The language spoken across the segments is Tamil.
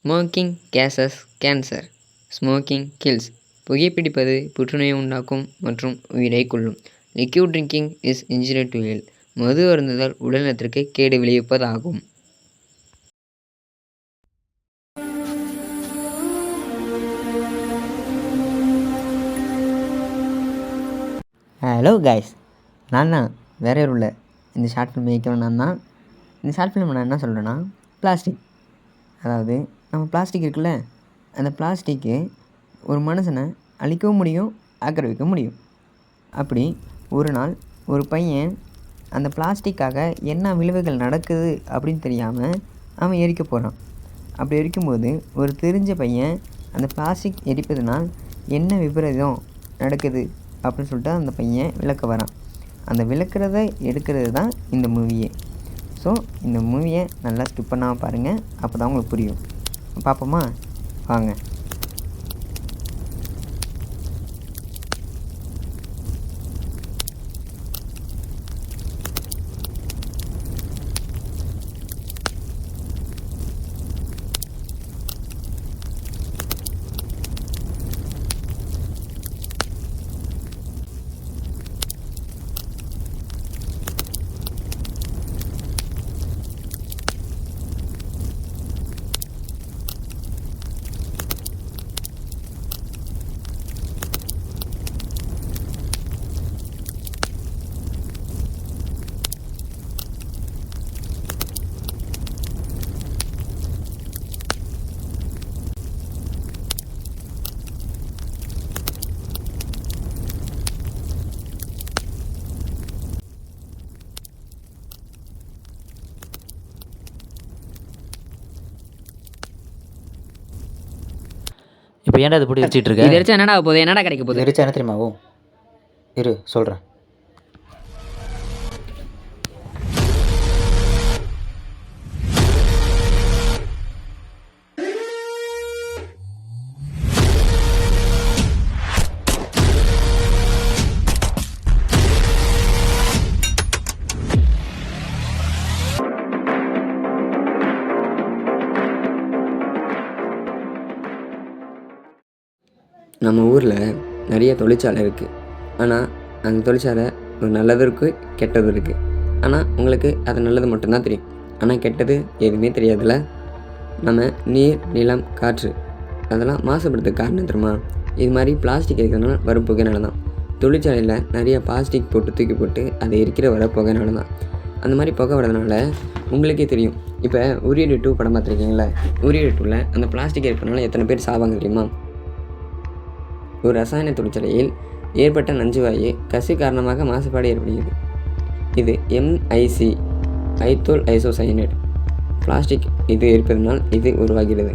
Smoking causes cancer. Smoking kills. புகைப்பிடிப்பது புற்றுநோயை உண்டாக்கும் மற்றும் உயிரை கொல்லும். Liquid drinking is injurious to health. மது அருந்துதல் உடல்நலத்திற்கு கேடு விளைவிப்பதாகும். ஹலோ கைஸ், நான் தான் வேற யாரும் இல்லை. இந்த ஷார்ட் ஃபிலிம் மேய்க்கிறோம் நான் தான். இந்த ஷார்ட் ஃபிலிம் நான் என்ன சொல்கிறேன்னா, பிளாஸ்டிக். அதாவது நம்ம பிளாஸ்டிக் இருக்குல்ல, அந்த பிளாஸ்டிக்கு ஒரு மனுஷனை அழிக்கவும் முடியும், ஆக்கிரமிக்க முடியும். அப்படி ஒரு நாள் ஒரு பையன் அந்த பிளாஸ்டிக்காக என்ன விளைவுகள் நடக்குது அப்படின்னு தெரியாமல் அவன் எரிக்க போகிறான். அப்படி எரிக்கும்போது ஒரு தெரிஞ்ச பையன் அந்த பிளாஸ்டிக் எரிப்பதனால் என்ன விபரீதம் நடக்குது அப்படின்னு சொல்லிட்டு அந்த பையன் விளக்க வரான். அந்த விளக்குறத எடுக்கிறது தான் இந்த மூவியே. ஸோ இந்த மூவியை நல்லா ஸ்கிப் பண்ணாமல் பாருங்கள், அப்போ தான் உங்களுக்கு புரியும். பார்ப்போமா? வாங்க. இப்போ ஏன்டா இது போட்டு எரிச்சிட்டு இருக்க? இது எரிச்சா என்னடா போகுது? என்னடா கிடைக்க போகுது? எரிச்சா என்ன தெரியுமாவும்? இரு சொல்கிறேன். நம்ம ஊரில் நிறைய தொழிற்சாலை இருக்குது. ஆனால் அந்த தொழிற்சாலை ஒரு நல்லதும் இருக்குது, கெட்டதும் இருக்குது. ஆனால் உங்களுக்கு அது நல்லது மட்டும்தான் தெரியும், ஆனால் கெட்டது எதுவுமே தெரியாதுல்ல. நம்ம நீர், நிலம், காற்று அதெல்லாம் மாசுபடுறதுக்கு காரணம் தெரியுமா? இது மாதிரி பிளாஸ்டிக் இருக்கிறதுனால வரும் புகைனால தான். தொழிற்சாலையில் நிறைய பிளாஸ்டிக் போட்டு தூக்கி போட்டு அதை எரிக்கிற வர புகைனால தான். அந்த மாதிரி புகை வரதுனால உங்களுக்கே தெரியும். இப்போ உரியடி 2 படம் பார்த்துருக்கீங்களா? உரியடி 2ல் அந்த பிளாஸ்டிக் எரிப்பதனால எத்தனை பேர் சாவாங்க தெரியுமா? ஒரு ரசாயன தொழிற்சாலையில் ஏற்பட்ட நஞ்சுவாயு கசி காரணமாக மாசுபாடு ஏற்படுகிறது. இது MIC, ஐத்தோல் ஐசோசயனேட் பிளாஸ்டிக். இது இருப்பதனால் இது உருவாகிறது.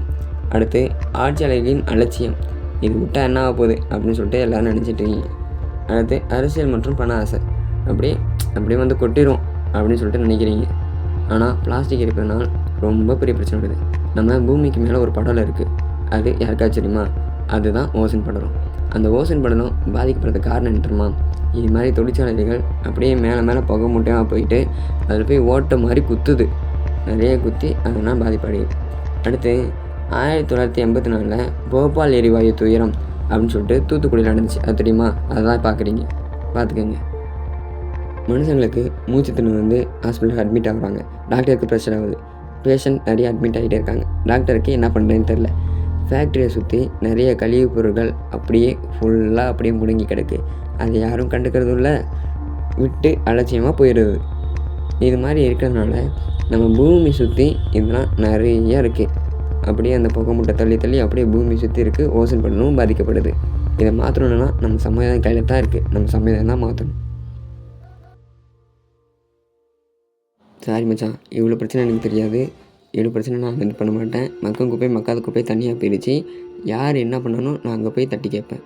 அடுத்து ஆட்சியாளர்களின் அலட்சியம். இது விட்டால் என்ன ஆக போகுது அப்படின்னு சொல்லிட்டு எல்லோரும் நினச்சிட்டு இருக்கீங்க. அடுத்து அரசியல் மற்றும் பண ஆசை. அப்படியே வந்து கொட்டிடும் அப்படின்னு சொல்லிட்டு நினைக்கிறீங்க. ஆனால் பிளாஸ்டிக் இருப்பதனால் ரொம்ப பெரிய பிரச்சனை வருது. நம்ம பூமிக்கு மேலே ஒரு படலம் இருக்குது. அது யாருக்காச்சும் தெரியுமா? அதுதான் ஓசோன் படலம். அந்த ஓசோன் படலம் பாதிக்கப்படுறதுக்கு காரணம் என்ன தெரியுமா? இது மாதிரி தொழிற்சாலைகள் அப்படியே மேலே புகை மூட்டையாக போயிட்டு அதில் போய் ஓட்ட மாதிரி குத்துது, நிறைய குத்தி அதனால் பாதிப்படையுது. அடுத்து 1984 போபால் எரிவாயு துயரம் அப்படின்னு சொல்லிட்டு தூத்துக்குடியில் நடந்துச்சு. அது தெரியுமா? அதெல்லாம் பார்த்துக்கோங்க. மனுஷங்களுக்கு மூச்சு திணறல் வந்து ஹாஸ்பிட்டலுக்கு அட்மிட் ஆகுறாங்க. டாக்டருக்கு ப்ரெஷர் ஆகுது. பேஷண்ட் நிறைய அட்மிட் ஆகிட்டே இருக்காங்க. டாக்டருக்கு என்ன பண்ணுறதுன்னு தெரில. ஃபேக்ட்ரியை சுற்றி நிறைய கழிவுப் பொருட்கள் அப்படியே முடங்கி கிடக்கு. அதை யாரும் கண்டுக்கிறதும் இல்லை, விட்டு அலட்சியமாக போயிடுது. இது மாதிரி இருக்கிறதுனால நம்ம பூமி சுற்றி இதெல்லாம் நிறைய இருக்குது. அப்படியே அந்த புகை மூட்டை தள்ளி அப்படியே பூமி சுற்றி இருக்குது. ஓசோன் படலமும் பாதிக்கப்படுது. இதை மாற்றணுன்னா நம்ம சமுதாயம் கையில் தான் இருக்குது. நம்ம சமுதாயம் தான் மாற்றணும். சாரி மச்சான், இவ்வளோ பிரச்சனை எனக்கு தெரியாது. இவ்வளோ பிரச்சனை நான் இது பண்ண மாட்டேன். மக்கும் குப்பை மக்காத குப்பை தனியாக பிரித்து யார் என்ன பண்ணணும் நான் அங்கே போய் தட்டி கேட்பேன்.